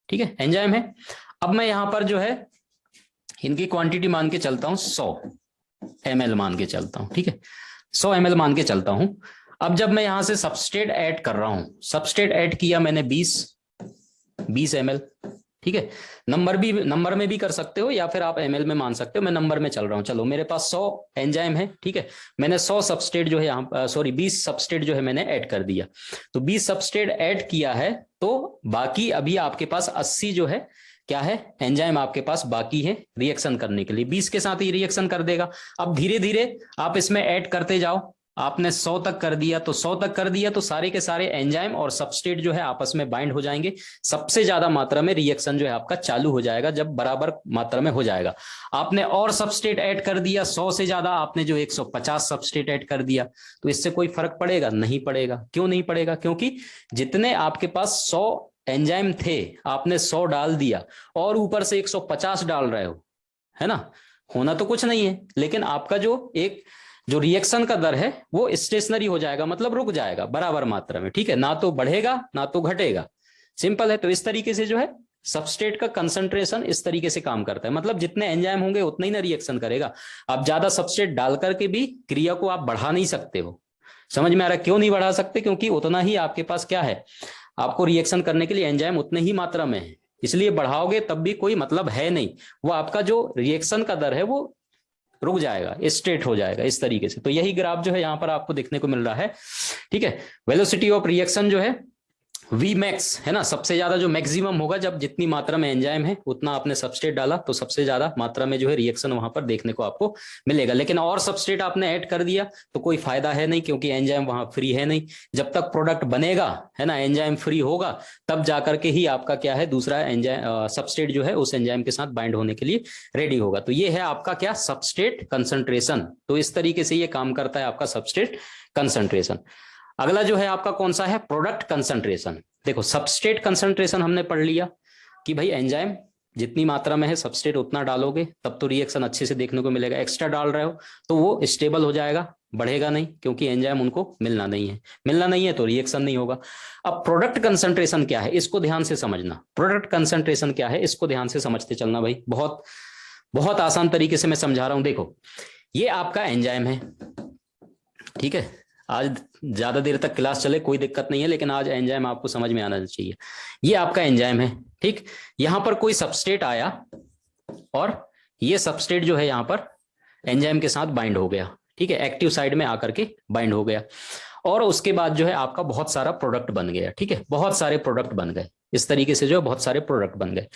ठीक है, एंजाइम है। अब मैं यहां पर जो है इनकी क्वांटिटी मान के चलता हूं 100 ml मान के चलता हूं, ठीक है, 100 ml मान के चलता हूं। अब जब मैं यहां से सबस्ट्रेट ऐड कर रहा हूं, सबस्ट्रेट ऐड किया मैंने 20 ml, ठीक है। नंबर में भी कर सकते हो या फिर आप ml में मान सकते हो, मैं नंबर में चल रहा हूं। चलो मेरे पास 100 एंजाइम है, ठीक है। मैंने 100 सबस्ट्रेट जो है यहाँ, सॉरी 20 सबस्ट्रेट जो है मैंने ऐड कर दिया। तो 20 सबस्ट्रेट ऐड किया है, तो बाकी अभी आपके पास 80 जो है क्या है? एंजाइम आपके पास बाकी है रिएक्शन करने के लिए। 20 के साथ ही रिएक्शन कर देगा। अब धीरे धीरे आप इसमें ऐड करते जाओ। आपने 100 तक कर दिया, तो 100 तक कर दिया तो सारे के सारे एंजाइम और सबस्ट्रेट जो है आपस में बाइंड हो जाएंगे। सबसे ज्यादा मात्रा में रिएक्शन जो है आपका चालू हो जाएगा जब बराबर मात्रा में हो जाएगा। आपने और सबस्ट्रेट ऐड कर दिया 100 से ज्यादा, आपने जो 150 सबस्ट्रेट ऐड कर दिया, तो इससे कोई फर्क पड़ेगा? नहीं पड़ेगा। क्यों नहीं पड़ेगा? क्योंकि जितने आपके पास 100 एंजाइम थे, आपने 100 डाल दिया और ऊपर से 150 डाल रहे हो, है ना। होना तो कुछ नहीं है, लेकिन आपका जो रिएक्शन का दर है वो स्टेशनरी हो जाएगा, मतलब रुक जाएगा बराबर मात्रा में, ठीक है। ना तो बढ़ेगा ना तो घटेगा, सिंपल है। तो इस तरीके से जो है सबस्ट्रेट का कंसंट्रेशन इस तरीके से काम करता है, मतलब जितने एंजाइम होंगे उतना ही ना रिएक्शन करेगा। आप ज्यादा सबस्ट्रेट डाल करके भी क्रिया को आप बढ़ा नहीं सकते हो। समझ में आ रहा है? क्यों नहीं बढ़ा सकते? क्योंकि उतना ही आपके पास क्या है, आपको रिएक्शन करने के लिए एंजाइम उतने ही मात्रा में है, इसलिए बढ़ाओगे तब भी कोई मतलब है नहीं। वो आपका जो रिएक्शन का दर है वो रुक जाएगा, स्ट्रेट हो जाएगा इस तरीके से। तो यही ग्राफ जो है यहां पर आपको देखने को मिल रहा है, ठीक है। वेलोसिटी ऑफ रिएक्शन जो है वी मैक्स है ना, सबसे ज्यादा जो मैक्सिमम होगा जब जितनी मात्रा में एंजाइम है उतना आपने सबस्ट्रेट डाला, तो सबसे ज्यादा मात्रा में जो है रिएक्शन वहां पर देखने को आपको मिलेगा। लेकिन और सबस्ट्रेट आपने ऐड कर दिया तो कोई फायदा है नहीं, क्योंकि एंजाइम वहां फ्री है नहीं। जब तक प्रोडक्ट बनेगा, है ना, एंजाइम फ्री होगा, तब जाकर के ही आपका क्या है, दूसरा एंजाइम सबस्ट्रेट जो है उस एंजाइम के साथ बाइंड होने के लिए रेडी होगा। तो ये है आपका क्या, सबस्ट्रेट कंसंट्रेशन। तो इस तरीके से ये काम करता है आपका सबस्ट्रेट कंसंट्रेशन। अगला जो है आपका कौन सा है, प्रोडक्ट कंसंट्रेशन। देखो सबस्ट्रेट कंसंट्रेशन हमने पढ़ लिया कि भाई एंजाइम जितनी मात्रा में है सबस्ट्रेट उतना डालोगे तब तो रिएक्शन अच्छे से देखने को मिलेगा। एक्स्ट्रा डाल रहे हो तो वो स्टेबल हो जाएगा, बढ़ेगा नहीं, क्योंकि एंजाइम उनको मिलना नहीं है तो रिएक्शन नहीं होगा। अब प्रोडक्ट कंसंट्रेशन क्या है, इसको ध्यान से समझना। प्रोडक्ट कंसंट्रेशन क्या है, इसको ध्यान से समझते चलना भाई। बहुत बहुत आसान तरीके से मैं समझा रहा हूं। देखो ये आपका एंजाइम है, ठीक है। आज ज्यादा देर तक क्लास चले कोई दिक्कत नहीं है, लेकिन आज एंजाइम आपको समझ में आना चाहिए। ये आपका एंजाइम है, ठीक। यहां पर कोई सबस्ट्रेट आया और ये सबस्ट्रेट जो है यहां पर एंजाइम के साथ बाइंड हो गया, ठीक है, एक्टिव साइड में आकर के बाइंड हो गया। और उसके बाद जो है आपका बहुत सारा प्रोडक्ट बन गया, ठीक है, बहुत सारे प्रोडक्ट बन गए। इस तरीके से जो है बहुत सारे प्रोडक्ट बन गए।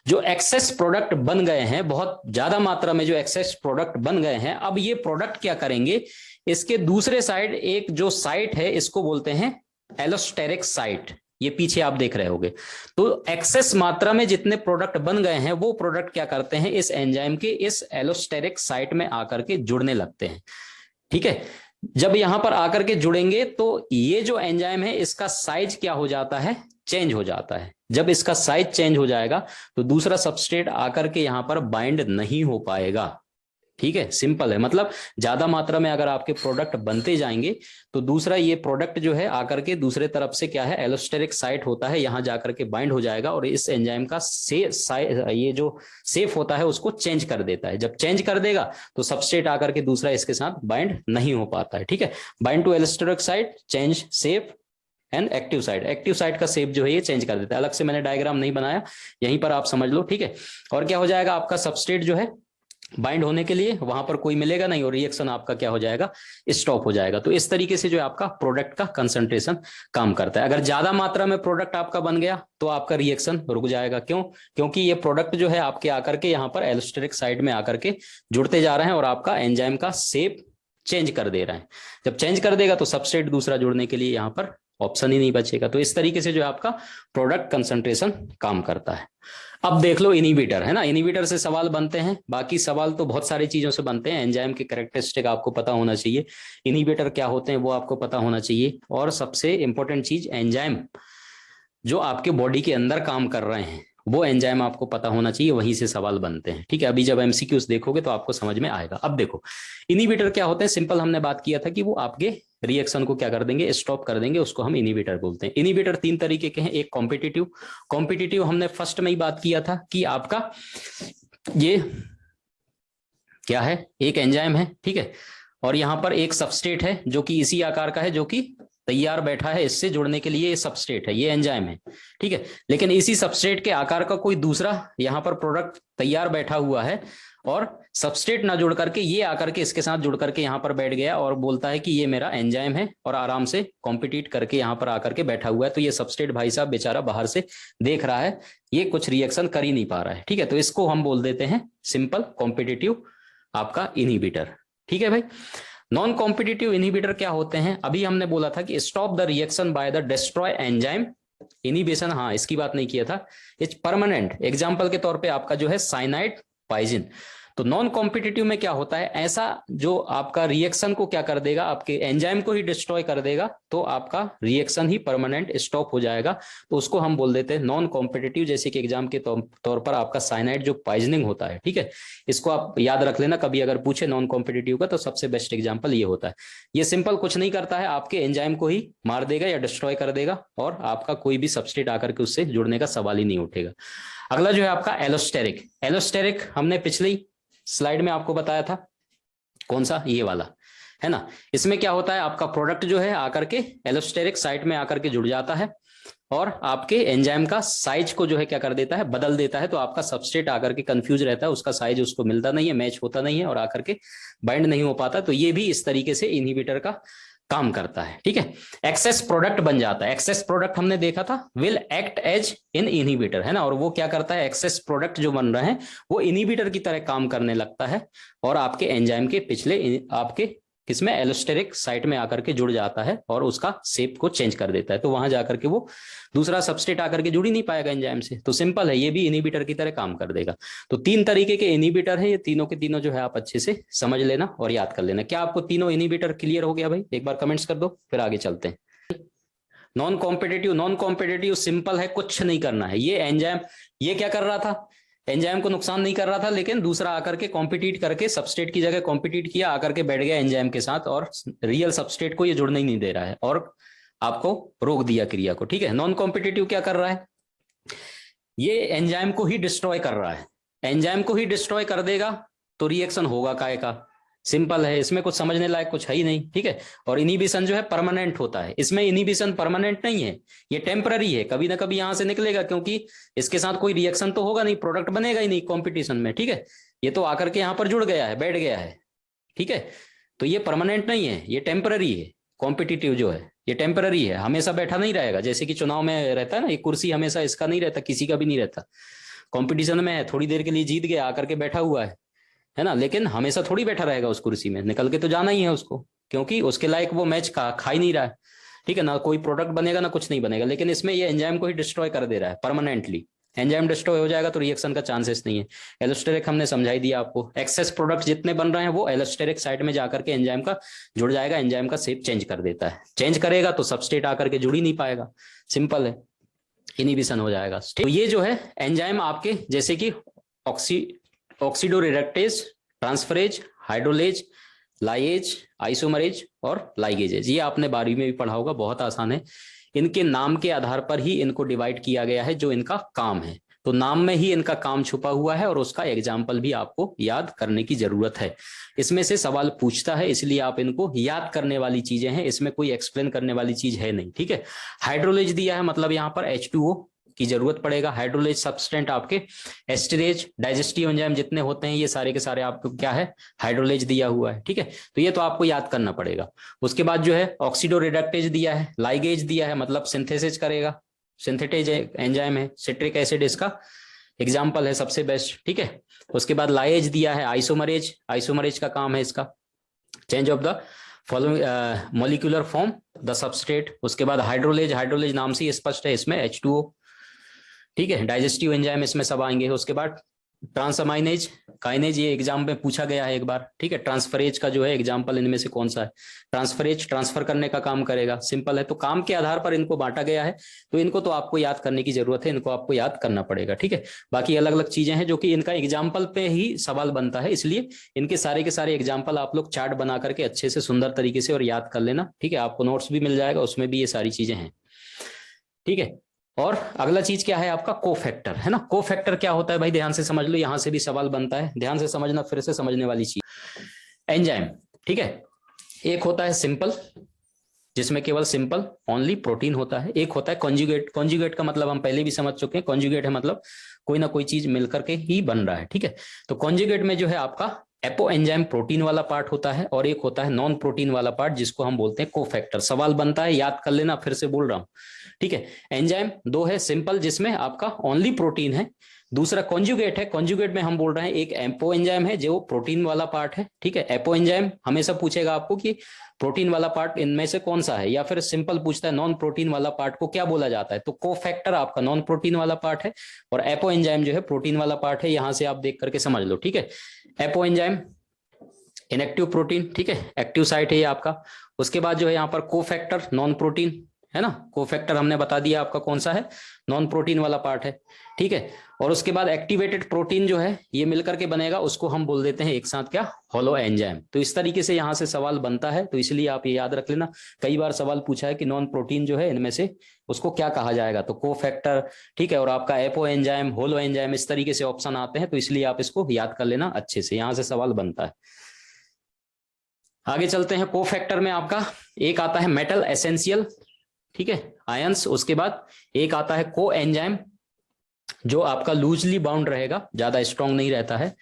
जो एक्सेस प्रोडक्ट बन गए हैं, बहुत ज्यादा मात्रा में जो एक्सेस प्रोडक्ट बन गए हैं, अब ये प्रोडक्ट क्या करेंगे, इसके दूसरे साइड एक जो साइट है इसको बोलते हैं एलोस्टेरिक साइट। ये पीछे आप देख रहे होगे। तो एक्सेस मात्रा में जितने प्रोडक्ट बन गए हैं वो प्रोडक्ट क्या करते हैं, इस एंजाइम के इस एलोस्टेरिक साइट में आकर के जुड़ने लगते हैं, ठीक है। जब यहां पर आकर के जुड़ेंगे तो ये जो एंजाइम है इसका साइज क्या हो जाता है, चेंज हो जाता है। जब इसका साइज चेंज हो जाएगा तो दूसरा सबस्ट्रेट आकर के यहां पर बाइंड नहीं हो पाएगा। ठीक है, सिंपल है। मतलब ज्यादा मात्रा में अगर आपके प्रोडक्ट बनते जाएंगे तो दूसरा ये प्रोडक्ट जो है आकर के दूसरे तरफ से क्या है, एलोस्टेरिक साइट होता है, यहां जाकर के बाइंड हो जाएगा और इस एंजाइम का ये जो सेफ होता है उसको चेंज कर देता है। जब चेंज कर देगा तो सबस्ट्रेट आकर के दूसरा इसके साथ बाइंड नहीं हो पाता है। ठीक है, bind to allosteric site, change shape and active site. Active site का शेप जो है ये चेंज कर देता है। अलग से मैंने डायग्राम नहीं बनाया, यहीं पर आप समझ लो। ठीक है, और क्या हो जाएगा, आपका सबस्ट्रेट जो है बाइंड होने के लिए वहां पर कोई मिलेगा नहीं और रिएक्शन आपका क्या हो जाएगा, स्टॉप हो जाएगा। तो इस तरीके से जो है आपका प्रोडक्ट का कंसंट्रेशन काम करता है। अगर ज्यादा मात्रा में प्रोडक्ट आपका बन गया तो आपका रिएक्शन रुक जाएगा। क्यों? क्योंकि ये प्रोडक्ट जो है आपके आकर के यहाँ पर एलोस्टेरिक साइड में आकर के जुड़ते जा रहे हैं और आपका एंजाइम का शेप चेंज कर दे रहा है। जब चेंज कर देगा तो सबस्ट्रेट दूसरा जुड़ने के लिए यहाँ पर ऑप्शन ही नहीं बचेगा। तो इस तरीके से जो है आपका प्रोडक्ट कंसंट्रेशन काम करता है। अब देख लो इनहिबिटर, है ना, इनहिबिटर से सवाल बनते हैं। बाकी सवाल तो बहुत सारी चीजों से बनते हैं। एंजाइम के कैरेक्टरिस्टिक आपको पता होना चाहिए, इनहिबिटर क्या होते हैं वो आपको पता होना चाहिए, और सबसे इंपॉर्टेंट चीज एंजाइम जो आपके बॉडी के अंदर काम कर रहे हैं वो एंजाइम आपको पता होना चाहिए, वहीं से सवाल बनते हैं। ठीक है, अभी जब एमसीक्यूज देखोगे तो आपको समझ में आएगा। अब देखो इनहिबिटर क्या होते हैं, सिंपल हमने बात किया था कि वो आपके रिएक्शन को क्या कर देंगे, स्टॉप कर देंगे, उसको हम इनहिबिटर बोलते हैं। इनहिबिटर तीन तरीके के हैं, एक कॉम्पिटिटिव। कॉम्पिटिटिव हमने फर्स्ट में ही बात किया था कि आपका ये क्या है, एक एंजाइम है, ठीक है, और यहां पर एक सबस्ट्रेट है जो कि इसी आकार का है, जो कि तैयार बैठा है इससे जुड़ने के लिए। ये सबस्ट्रेट है, ये एंजाइम है, ठीक है, लेकिन इसी सबस्ट्रेट के आकार का कोई दूसरा यहां पर प्रोडक्ट तैयार बैठा हुआ है और सबस्ट्रेट ना जुड़ करके ये आकर के इसके साथ जुड़ करके यहां पर बैठ गया और बोलता है कि ये मेरा एंजाइम है, और आराम से कॉम्पिटिट करके यहां पर आकर के बैठा हुआ है। तो ये सबस्ट्रेट भाई साहब बेचारा बाहर से देख रहा है, ये कुछ रिएक्शन कर ही नहीं पा रहा है। ठीक है, तो इसको हम बोल देते हैं सिंपल कॉम्पिटिटिव आपका इनहिबिटर। ठीक है भाई। नॉन कॉम्पिटिटिव इनहिबिटर क्या होते हैं, अभी हमने बोला था कि stop the reaction by the destroy enzyme. Inhibition, हाँ इसकी बात नहीं किया था, इट्स परमानेंट। एग्जांपल के तौर पे आपका जो है साइनाइड पाइजिन। तो नॉन कॉम्पिटिटिव में क्या होता है, ऐसा जो आपका रिएक्शन को क्या कर देगा, आपके एंजाइम को ही डिस्ट्रॉय कर देगा, तो आपका रिएक्शन ही परमानेंट स्टॉप हो जाएगा। तो उसको हम बोल देते हैं नॉन कॉम्पिटिटिव। जैसे कि एग्जाम के तौर पर आपका साइनाइड जो पॉइजनिंग होता है, ठीक है, इसको आप याद रख लेना, कभी अगर पूछे नॉन कॉम्पिटिटिव का तो सबसे बेस्ट एग्जाम्पल ये होता है। ये सिंपल कुछ नहीं करता है, आपके एंजाइम को ही मार देगा या डिस्ट्रॉय कर देगा और आपका कोई भी सबस्ट्रेट आकर के उससे जुड़ने का सवाल ही नहीं उठेगा। अगला जो है आपका एलोस्टेरिक। एलोस्टेरिक हमने पिछली स्लाइड में आपको बताया था, कौन सा, ये वाला, है ना। इसमें क्या होता है, आपका प्रोडक्ट जो है आकर के एलोस्टेरिक साइट में आकर के जुड़ जाता है और आपके एंजाइम का साइज को जो है क्या कर देता है, बदल देता है। तो आपका सबस्ट्रेट आकर के कंफ्यूज रहता है, उसका साइज उसको मिलता नहीं है, मैच होता नहीं है और आकर के बाइंड नहीं हो पाता। तो ये भी इस तरीके से इनहिबिटर का काम करता है। ठीक है, एक्सेस प्रोडक्ट बन जाता है। एक्सेस प्रोडक्ट हमने देखा था will act as an inhibitor, है ना, और वो क्या करता है, एक्सेस प्रोडक्ट जो बन रहे हैं वो इनहिबिटर की तरह काम करने लगता है और आपके एंजाइम के पिछले आपके किसमें, एलोस्टेरिक साइट में आकर के जुड़ जाता है और उसका शेप को चेंज कर देता है। तो वहां जाकर के वो दूसरा सबस्ट्रेट आकर के जुड़ ही नहीं पाएगा एंजाइम से। तो सिंपल है, ये भी इनहिबिटर की तरह काम कर देगा। तो तीन तरीके के इनहिबिटर है, ये तीनों के तीनों जो है आप अच्छे से समझ लेना और याद कर लेना। क्या आपको तीनों इनहिबिटर क्लियर हो गया भाई? एक बार कमेंट्स कर दो, फिर आगे चलते हैं। Non competitive, non competitive simple है, कुछ नहीं करना है। ये एंजाइम ये क्या कर रहा था, एंजाइम को नुकसान नहीं कर रहा था, लेकिन दूसरा आकर के कॉम्पिटिट करके सबस्ट्रेट की जगह कॉम्पिटिट किया, आकर के बैठ गया एंजाइम के साथ और रियल सबस्ट्रेट को ये जुड़ने ही नहीं दे रहा है और आपको रोक दिया क्रिया को। ठीक है, नॉन कॉम्पिटिटिव क्या कर रहा है, ये एंजाइम को ही डिस्ट्रॉय कर रहा है। एंजाइम को ही डिस्ट्रॉय कर देगा तो रिएक्शन होगा काय का, सिंपल है, इसमें कुछ समझने लायक कुछ है ही नहीं। ठीक है, और इनहिबिशन जो है परमानेंट होता है, इसमें इनहिबिशन परमानेंट नहीं है, ये टेम्पररी है, कभी ना कभी यहां से निकलेगा, क्योंकि इसके साथ कोई रिएक्शन तो होगा नहीं, प्रोडक्ट बनेगा ही नहीं कॉम्पिटिशन में। ठीक है, ये तो आकर के यहाँ पर जुड़ गया है, बैठ गया है। ठीक है, तो ये परमानेंट नहीं है, ये टेम्पररी है। कॉम्पिटिटिव जो है ये टेम्पररी है, हमेशा बैठा नहीं रहेगा। जैसे कि चुनाव में रहता है ना, एक कुर्सी हमेशा इसका नहीं रहता, किसी का भी नहीं रहता। कॉम्पिटिशन में है, थोड़ी देर के लिए जीत गया, आकर के बैठा हुआ है ना, लेकिन हमेशा थोड़ी बैठा रहेगा उस कुर्सी में, निकल के तो जाना ही है उसको, क्योंकि उसके लायक वो मैच खा ही नहीं रहा है। ठीक है ना, कोई प्रोडक्ट बनेगा ना कुछ नहीं बनेगा, लेकिन इसमें ये एंजाइम को ही डिस्ट्रॉय कर दे रहा है परमानेंटली। एंजाइम डिस्ट्रॉय हो जाएगा तो रिएक्शन का चांसेस नहीं है। एलोस्टेरिक हमने समझाई दिया आपको, एक्सेस प्रोडक्ट जितने बन रहे हैं वो एलोस्टेरिक साइड में जाकर के एंजाइम का जुड़ जाएगा, एंजाइम का शेप चेंज कर देता है, चेंज करेगा तो सबस्ट्रेट आकर के जुड़ ही नहीं पाएगा, सिंपल है, इनहिबिशन हो जाएगा। तो ये जो है एंजाइम आपके जैसे कि ऑक्सीडोरिडक्टेज, ट्रांसफरेज, हाइड्रोलेज, लाइएज, आइसोमरेज और लाइगेजेज, ये आपने 12वीं में भी पढ़ा होगा, बहुत आसान है। इनके नाम के आधार पर ही इनको डिवाइड किया गया है जो इनका काम है, तो नाम में ही इनका काम छुपा हुआ है और उसका एग्जाम्पल भी आपको याद करने की जरूरत है। इसमें से सवाल पूछता है, इसलिए आप इनको याद करने वाली चीजें हैं, इसमें कोई एक्सप्लेन करने वाली चीज है नहीं, ठीक है। हाइड्रोलेज दिया है, मतलब यहाँ पर H2O की जरूरत पड़ेगा। हाइड्रोलेज सब्सटेंट आपके एस्टरेज, डाइजेस्टिव एंजाइम जितने होते हैं ये सारे के सारे आपको क्या है, हाइड्रोलेज दिया हुआ है, ठीक है। तो ये तो आपको याद करना पड़ेगा। उसके बाद जो है ऑक्सीडोरिडक्टेज दिया है, लाइगेज दिया है, मतलब सिंथेसिस करेगा, सिंथेटेज एंजाइम है, सिट्रिक एसिड इसका एग्जाम्पल है सबसे बेस्ट, ठीक है। उसके बाद लाइएज दिया है, आइसोमरेज, आइसोमरेज का काम है इसका change of the following molecular form the substrate. उसके बाद हाइड्रोलेज, हाइड्रोलेज नाम से स्पष्ट है, इसमें H2O, ठीक है। डाइजेस्टिव एंजाइम इसमें सब आएंगे। उसके बाद ट्रांसअमाइनेज, काइनेज, ये एग्जाम में पूछा गया है एक बार, ठीक है। ट्रांसफरेज का जो है एग्जाम्पल इनमें से कौन सा है, ट्रांसफरेज ट्रांसफर करने का काम करेगा, सिंपल है। तो काम के आधार पर इनको बांटा गया है, तो इनको तो आपको याद करने की जरूरत है, इनको आपको याद करना पड़ेगा, ठीक है। बाकी अलग अलग चीजें हैं जो कि इनका एग्जाम्पल पे ही सवाल बनता है, इसलिए इनके सारे के सारे एग्जाम्पल आप लोग चार्ट बना करके अच्छे से सुंदर तरीके से और याद कर लेना, ठीक है। आपको नोट्स भी मिल जाएगा, उसमें भी ये सारी चीजें हैं, ठीक है। और अगला चीज क्या है आपका, कोफैक्टर, है ना। कोफैक्टर क्या होता है भाई, ध्यान से समझ लो, यहां से भी सवाल बनता है, ध्यान से समझना, फिर से समझने वाली चीज। एंजाइम, ठीक है, एक होता है सिंपल जिसमें केवल सिंपल ओनली प्रोटीन होता है, एक होता है कॉन्जुगेट। कॉन्जुगेट का मतलब हम पहले भी समझ चुके हैं, कॉन्जुगेट है मतलब कोई ना कोई चीज मिलकर के ही बन रहा है, ठीक है। तो कॉन्जुगेट में जो है आपका एपो एंजाइम प्रोटीन वाला पार्ट होता है और एक होता है नॉन प्रोटीन वाला पार्ट जिसको हम बोलते हैं कोफैक्टर। सवाल बनता है, याद कर लेना, फिर से बोल रहा हूं, ठीक है। एंजाइम दो है, सिंपल जिसमें आपका ओनली प्रोटीन है, दूसरा कॉन्जुगेट है। कॉन्जुगेट में हम बोल रहे हैं एक एपो एंजाइम है जो प्रोटीन वाला पार्ट है, ठीक है। एपो एंजाइम हमेशा पूछेगा आपको कि प्रोटीन वाला पार्ट इनमें से कौन सा है, या फिर सिंपल पूछता है नॉन प्रोटीन वाला पार्ट को क्या बोला जाता है, तो कोफैक्टर आपका नॉन प्रोटीन वाला पार्ट है और एपो एंजाइम जो है प्रोटीन वाला पार्ट है। यहां से आप देख करके समझ लो, ठीक है। एपो एंजाइम इनएक्टिव प्रोटीन, ठीक है, एक्टिव साइट है ये आपका। उसके बाद जो है यहाँ पर कोफैक्टर नॉन प्रोटीन है ना, कोफैक्टर हमने बता दिया आपका कौन सा है, नॉन प्रोटीन वाला पार्ट है, ठीक है। और उसके बाद एक्टिवेटेड प्रोटीन जो है ये मिलकर के बनेगा, उसको हम बोल देते हैं एक साथ क्या, होलो एंजाइम। तो इस तरीके से यहाँ से सवाल बनता है, तो इसलिए आप ये याद रख लेना। कई बार सवाल पूछा है कि नॉन प्रोटीन जो है इनमें से उसको क्या कहा जाएगा, तो कोफैक्टर, ठीक है, और आपका एपो एंजाइम, होलो एंजाइम, इस तरीके से ऑप्शन आते हैं, तो इसलिए आप इसको याद कर लेना अच्छे से, यहाँ से सवाल बनता है। आगे चलते हैं, कोफैक्टर में आपका एक आता है मेटल एसेंशियल, ठीक है, आयंस। उसके बाद एक आता है को एंजाइम जो आपका लूजली बाउंड रहेगा, ज्यादा स्ट्रॉन्ग नहीं रहता है,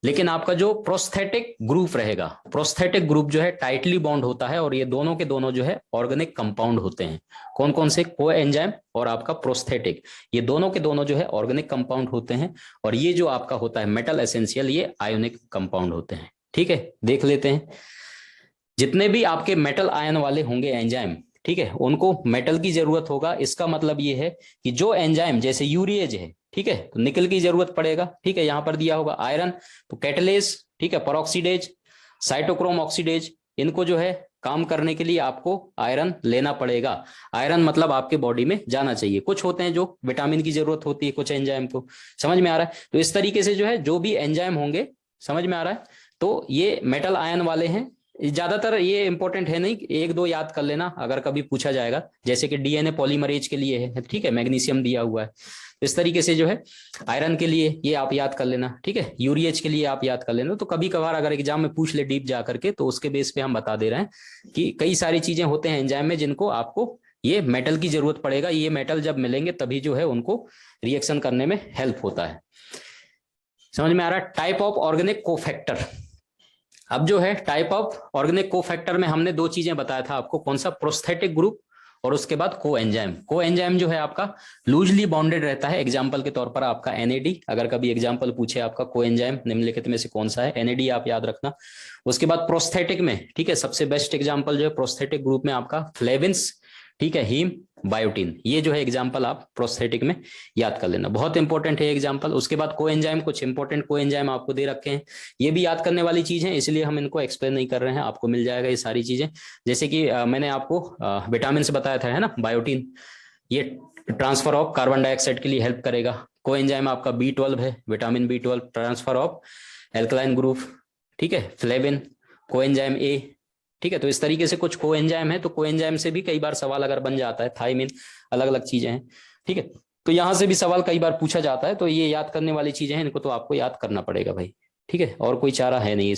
लेकिन आपका जो प्रोस्थेटिक ग्रुप रहेगा, प्रोस्थेटिक ग्रुप जो है टाइटली बाउंड होता है, और ये दोनों के दोनों जो है ऑर्गेनिक कंपाउंड होते हैं। कौन कौन से, को एंजाइम और आपका प्रोस्थेटिक, ये दोनों के दोनों जो है ऑर्गेनिक कंपाउंड होते हैं। और ये जो आपका होता है मेटल एसेंशियल, ये आयोनिक कंपाउंड होते हैं, ठीक है। देख लेते हैं, जितने भी आपके मेटल आयन वाले होंगे एंजाइम, ठीक है, उनको मेटल की जरूरत होगा। इसका मतलब ये है कि जो एंजाइम जैसे यूरिएज है, ठीक है, तो निकल की जरूरत पड़ेगा, ठीक है। यहां पर दिया होगा आयरन, तो कैटलेज, ठीक है, परऑक्सीडेज, साइटोक्रोम ऑक्सीडेज, इनको जो है काम करने के लिए आपको आयरन लेना पड़ेगा। आयरन मतलब आपके बॉडी में जाना चाहिए। कुछ होते हैं जो विटामिन की जरूरत होती है कुछ एंजाइम को, समझ में आ रहा है। तो इस तरीके से जो है जो भी एंजाइम होंगे, समझ में आ रहा है, तो ये मेटल आयन वाले हैं। ज्यादातर ये इंपॉर्टेंट है नहीं, एक दो याद कर लेना अगर कभी पूछा जाएगा, जैसे कि डीएनए पॉलीमरेज के लिए है, ठीक है, मैग्नीशियम दिया हुआ है। इस तरीके से जो है आयरन के लिए ये आप याद कर लेना, ठीक है, यूरिएच के लिए आप याद कर लेना। तो कभी कभार अगर एग्जाम में पूछ ले डीप जा करके, तो उसके बेस पे हम बता दे रहे हैं कि कई सारी चीजें होते हैं एंजाइम में जिनको आपको ये मेटल की जरूरत पड़ेगा। ये मेटल जब मिलेंगे तभी जो है उनको रिएक्शन करने में हेल्प होता है। समझ में आ रहा है। टाइप ऑफ ऑर्गेनिक कोफैक्टर, अब जो है टाइप ऑफ ऑर्गेनिक कोफैक्टर में हमने दो चीजें बताया था आपको, कौन सा, प्रोस्थेटिक ग्रुप और उसके बाद को एंजाइम। को एंजाइम जो है आपका लूजली बाउंडेड रहता है, एग्जांपल के तौर पर आपका एनएडी, अगर कभी एग्जांपल पूछे आपका को एंजाइम निम्नलिखित में से कौन सा है, एनएडी आप याद रखना। उसके बाद प्रोस्थेटिक में, ठीक है, सबसे बेस्ट एग्जांपल जो है प्रोस्थेटिक ग्रुप में आपका फ्लेविन्स, ठीक है, हीम, बायोटीन, ये जो है एग्जाम्पल आप प्रोस्थेटिक में याद कर लेना, बहुत इंपॉर्टेंट है एग्जाम्पल। उसके बाद कोएंजाइम, कुछ इंपॉर्टेंट कोएंजाइम आपको दे रखे हैं, ये भी याद करने वाली चीज है, इसलिए हम इनको एक्सप्लेन नहीं कर रहे हैं, आपको मिल जाएगा ये सारी चीजें। जैसे कि मैंने आपको विटामिन से बताया था, है ना, बायोटीन, ये ट्रांसफर ऑफ कार्बन डाइऑक्साइड के लिए हेल्प करेगा। कोएंजाइम आपका B12 है, vitamin B12, transfer of alkaline group, ठीक है, फ्लेविन, कोएंजाइम A, ठीक है। तो इस तरीके से कुछ कोएंजाइम है, तो कोएंजाइम से भी कई बार सवाल अगर बन जाता है, थायमिन, अलग अलग चीजें हैं, ठीक है। तो यहां से भी सवाल कई बार पूछा जाता है, तो ये याद करने वाली चीजें हैं, इनको तो आपको याद करना पड़ेगा भाई, ठीक है, और कोई चारा है नहीं।